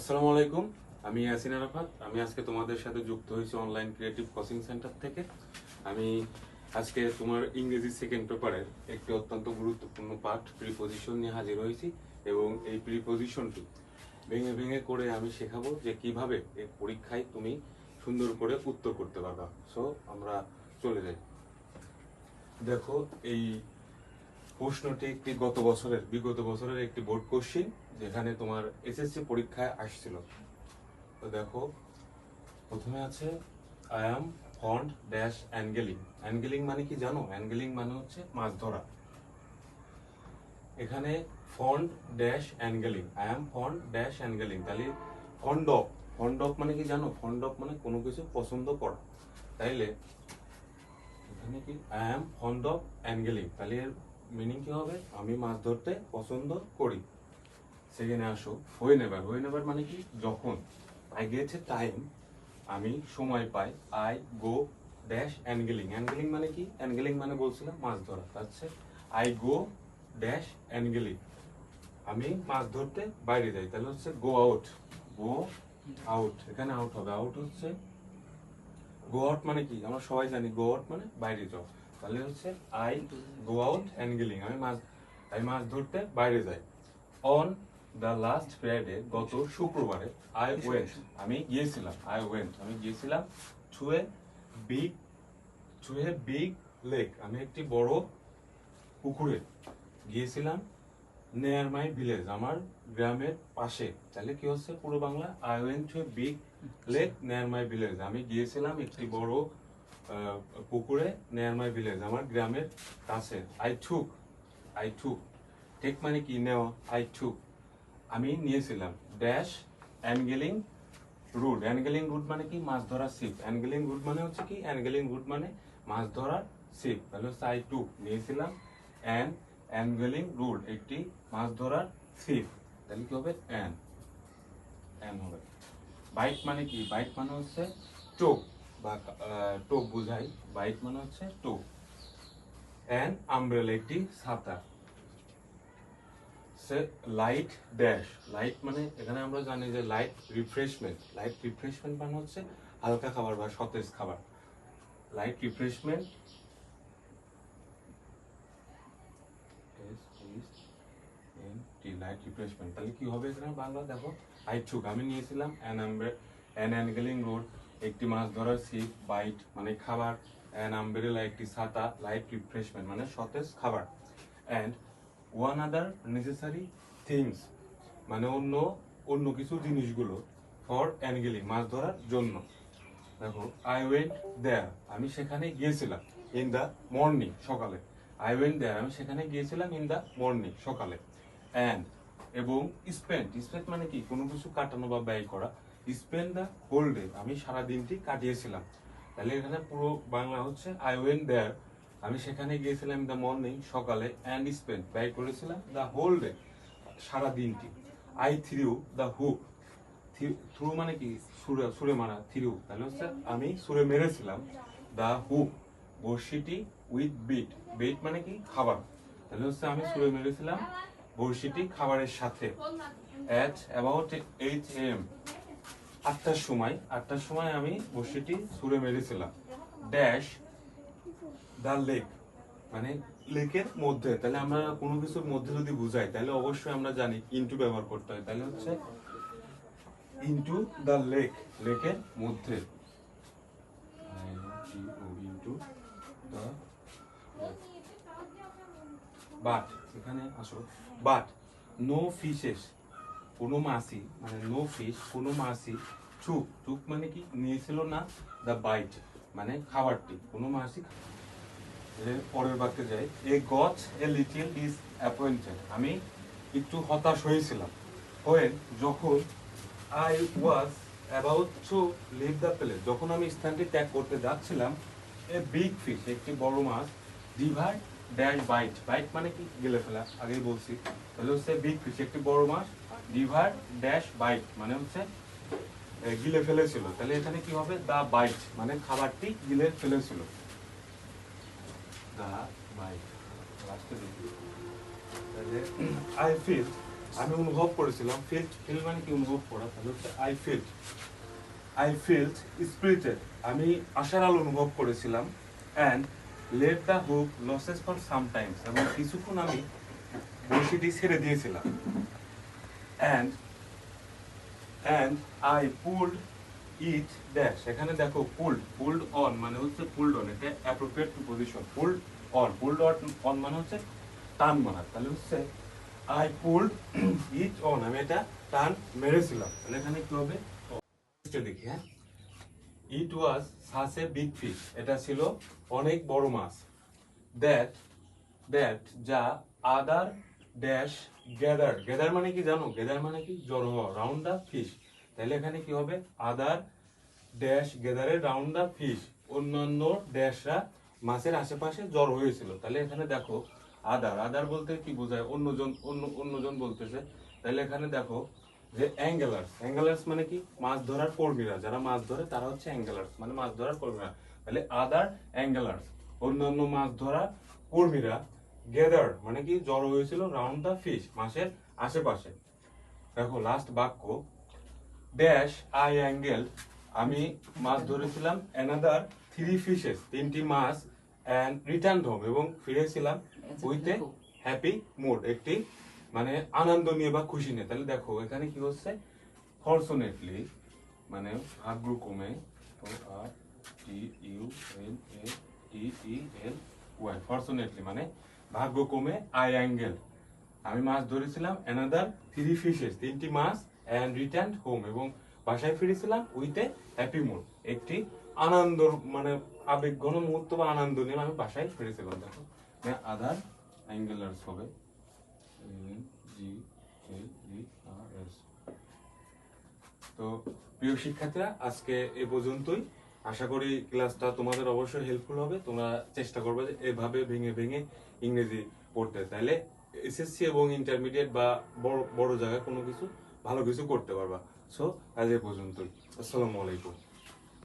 আসসালামু আলাইকুম। আমি ইয়াসিন আরাফাত। আমি আজকে তোমাদের সাথে যুক্ত হয়েছি অনলাইন ক্রিয়েটিভ কোচিং সেন্টার থেকে। আমি আজকে তোমার ইংরেজি সেকেন্ড পেপারের একটি অত্যন্ত গুরুত্বপূর্ণ পাঠ প্রিপোজিশন নিয়ে হাজির হয়েছি এবং এই প্রিপোজিশনটি ভেঙে ভেঙে করে আমি শেখাবো যে কিভাবে এই পরীক্ষায় তুমি সুন্দর করে উত্তর করতে পারবা। সো আমরা চলে যাই। দেখো, এই প্রশ্নটি একটি বিগত বছরের একটি বোর্ড কোশ্চিন, যেখানে তোমার এসএসসি পরীক্ষায় আসছিল। তো দেখো, প্রথমে আছে I am fond dash angling. Angling মানে কি জানো? অ্যাঙ্গেলিং মানে হচ্ছে মাছ ধরা। এখানে fond dash angling, I am fond dash angling, তাহলে ফন্ড অফ মানে কি জানো? ফন্ড অফ মানে কোনো কিছু পছন্দ করা। তাইলে এখানে কি আই অ্যাম ফন্ড অফ অ্যাঙ্গেলিং, তাহলে এর মিনিং কি হবে? আমি মাছ ধরতে পছন্দ করি। সেখানে আসো হোয়েন এভার মানে কি? যখন। আই গেট এ টাইম, আমি সময় পাই। I go dash angling, angling মানে কি? অ্যাঙ্গেলিং মানে বলছিলাম মাছ ধরা। তাহলে আই গো ড্যাশ অ্যাঙ্গেলিং, আমি মাছ ধরতে বাইরে যাই। তাহলে হচ্ছে গো আউট। এখানে আউট হবে। আউট হচ্ছে গো আউট মানে কি? আমরা সবাই জানি গো আউট মানে বাইরে যাও। তাহলে হচ্ছে আই গো আউট অ্যাঙ্গেলিং, আমি মাছ ধরতে বাইরে যাই। অন দ্য লাস্ট ফ্রাইডে, গত শুক্রবারে, আমি গিয়েছিলাম টু এ বিগ লেক, আমি একটি বড় পুকুরে গিয়েছিলাম। নেয়ার মাই ভিলেজ, আমার গ্রামের পাশে। তাহলে কি হচ্ছে পুরো Bangla? I went to a big lake নেয়ার মাই ভিলেজ, আমি গিয়েছিলাম একটি বড় পুকুরে। নেয়ার মাই ভিলেজ, আমার গ্রামের কাছে। আই টুক টেক মানে কি? নেওয়া। আই টুক, আমি নিয়েছিলাম ড্যাশ অ্যাঙ্গেলিং রুট। অ্যাঙ্গেলিং রুট মানে কি? মাছ ধরার ছিপ। অ্যাঙ্গেলিং রুট মানে হচ্ছে কি? অ্যাঙ্গেলিং রুট মানে মাছ ধরার ছিপ। তাহলে হচ্ছে আই টুক, নিয়েছিলাম অ্যান অ্যাঙ্গেলিং রুট, একটি মাছ ধরার ছিপ। তাহলে কি হবে? অ্যান হবে। বাইট মানে কি? বাইট মানে হচ্ছে টোপ বা টোপ বুঝাই। বাইট মানে হচ্ছে টোপ। অ্যান আমব্রেলা, একটি ছাতা। লাইট ড্যাশ, লাইট মানে এখানে আমরা জানি যে লাইট রিফ্রেশমেন্ট মানে হচ্ছে হালকা খাবার বা সতেজ খাবার। লাইট রিফ্রেশমেন্ট, তাহলে কি হবে এখানে বাংলা? দেখো, আই টুক, আমি নিয়েছিলাম অ্যান অ্যাঙ্গেলিং রোড, একটি মাছ ধরার ছিপ। বাইট মানে খাবার। অ্যান আমব্রেলা, একটি ছাতা। লাইট রিফ্রেশমেন্ট মানে সতেজ খাবার। And one other necessary things মানে অন্য কিছু জিনিসগুলো। ফর অ্যাঙ্গেলিং, মাছ ধরার জন্য। দেখো, আই ওয়েন্ট দেয়ার, আমি সেখানে গিয়েছিলাম। ইন দ্য মর্নিং, সকালে। আই ওয়েন্ট দেয়ার, আমি সেখানে গিয়েছিলাম ইন দ্য মর্নিং, সকালে। অ্যান্ড এবং স্পেন্ট মানে কি? কোনো কিছু কাটানো বা ব্যয় করা। স্পেন্ড দ্য হোল ডে, আমি সারা দিনটি কাটিয়েছিলাম। তাহলে এখানে পুরো বাংলা হচ্ছে আই ওয়েন্ট দেয়ার, আমি সেখানে গিয়েছিলাম ইন দ্য মর্নিং, সকালে। অ্যান্ড স্পেন্ড, ব্যয় করেছিলাম। দ্য হোল ডে, সারা দিনটি। I threw the hook, through মানে কি? সুরে মারা। থ্রিউ, তাহলে হচ্ছে আমি সুরে মেরেছিলাম। দা হুক, বড়শিটি। উইথ বিট মানে কি? খাবার। তাহলে হচ্ছে আমি সুরে মেরেছিলাম বড়শিটি খাবারের সাথে। অ্যাট অ্যাবাউট 8 AM, 8টার সময় আমি বড়শিটি সুরে মেরেছিলাম। ড্যাশ দা লেক, মানে লেকের মধ্যে। তাহলে আমরা কোনো কিছুর মধ্যে যদি বুঝাই, তাহলে অবশ্যই আমরা জানি ইনটু ব্যবহার করতে হয়। তাহলে হচ্ছে ইনটু দ্য লেক, লেকের মধ্যে। ইনটু দ্য, বাট, এখানে আসো। বাট নো ফিশেস, কোনো মাছই, মানে নো ফিশ, কোনো মাছই। টুক মানে কি? নিয়েছিল না। দ্য বাইট মানে খাবারটি, কোনো মাছই। পরের বাক্যে যাই। I got a little disappointed, আমি একটু হতাশ হয়েছিলাম। যখন I was about to leave the place, যখন আমি স্থানটি ত্যাগ করতে যাচ্ছিলাম। এ বিগ ফিশ, একটি বড় মাছ। ডিভাইড ড্যাশ বাইট মানে কি? গিলে ফেলা, আগেই বলছি। তাহলে হচ্ছে বিগ ফিশ, একটি বড় মাছ। ডিভাইড ড্যাশ বাইট মানে হচ্ছে গিলে ফেলেছিল। তাহলে এখানে কি হবে? দা বাইট মানে খাবারটি গিলে ফেলেছিল। দা বাইট, লাস্টে দেখি। তাহলে আই ফিল আমি অনুভব করেছিলাম, ফিল মানে কি অনুভব করা, তাহলে হচ্ছে আই ফিল্ট স্পিরিটেড, আমি আশার আলো অনুভব করেছিলাম, and let the hook losses for sometimes, এবং কিছুক্ষণ আমি বড়শিটি ছেড়ে দিয়েছিলাম, and and I pulled it dash, এখানে দেখো পুলড অন মানে হচ্ছে পুলড অন, এটা অ্যাপ্রোপ্রিয়েট পজিশন, পুলড অন মানে হচ্ছে টান মারা, তাহলে হচ্ছে আই পুলড ইট অন, আমি এটা টান মেরেছিলাম, তাহলে এখানে কি হবে, দেখি হ্যাঁ, it was such a big fish, এটা ছিল অনেক বড় মাছ, দ্যাট যা আদার ড্যাশ গ্যাদার মানে কি জানো, গ্যাদার মানে কি জড়ো হওয়া, রাউন্ড দ্য ফিশ, তাহলে এখানে কি হবে, আদার ড্যাশ গ্যাদারে রাউন্ড দ্য ফিশ, অন্যান্য ড্যাশরা মাছের আশেপাশে জড়ো হয়েছিল, তাহলে এখানে দেখো আদার বলতে কি বোঝায়, অন্যজন বলতেছে, তাহলে এখানে দেখো যে অ্যাঙ্গেলার্স মানে কি, মাছ ধরার কর্মীরা, যারা মাছ ধরে তারা হচ্ছে অ্যাঙ্গেলার্স, মানে মাছ ধরার কর্মীরা, তাহলে আদার অ্যাঙ্গেলার্স, অন্যান্য মাছ ধরা কর্মীরা, গেদার মানে কি জড়ো হয়েছিল, রাউন্ড দা ফিশ, মাছের আশেপাশে। দেখো লাস্ট বাক্য, ড্যাশ আই অ্যাঙ্গেল, আমি মাছ ধরেছিলাম, অ্যানাদার 3 ফিশেস, 3টি মাছ, অ্যান্ড রিটার্ন হোম, এবং ফিরেছিলাম, উইথ এ হ্যাপি মুড, একটি মানে আনন্দ নিয়ে বা খুশি নিয়ে, তাহলে দেখো এখানে কি হচ্ছে, ফরচুনেটলি মানে ভাগ্যক্রমে, আর T U N A T E L Y, fortunately মানে ভাগ্যক্রমে, আই অ্যাঙ্গেল আমি মাছ ধরেছিলাম, অ্যানাদার 3 ফিশেস 3টি মাছ, অ্যান্ড রিটার্ন হোম এবং বাসায় ফিরেছিলাম, উইথ এ হ্যাপি মুড, একটি আনন্দ মানে আবেগঘন মুহূর্ত বা আনন্দ নিয়ে আমি বাসায় ফিরেছিলাম। দেখো আদার অ্যাঙ্গেলার্স হবে GALERS। তো প্রিয় শিক্ষার্থীরা, আজকে এ পর্যন্তই, আশা করি ক্লাসটা তোমাদের অবশ্যই হেল্পফুল হবে, তোমরা চেষ্টা করবে যে এভাবে ভেঙে ভেঙে ইংরেজি পড়তে, তাহলে এসএসসি এবং ইন্টারমিডিয়েট বা বড় বড় জায়গায় কোনো কিছু ভালো কিছু করতে পারবা। সো আজ এ পর্যন্তই, আসসালামু আলাইকুম।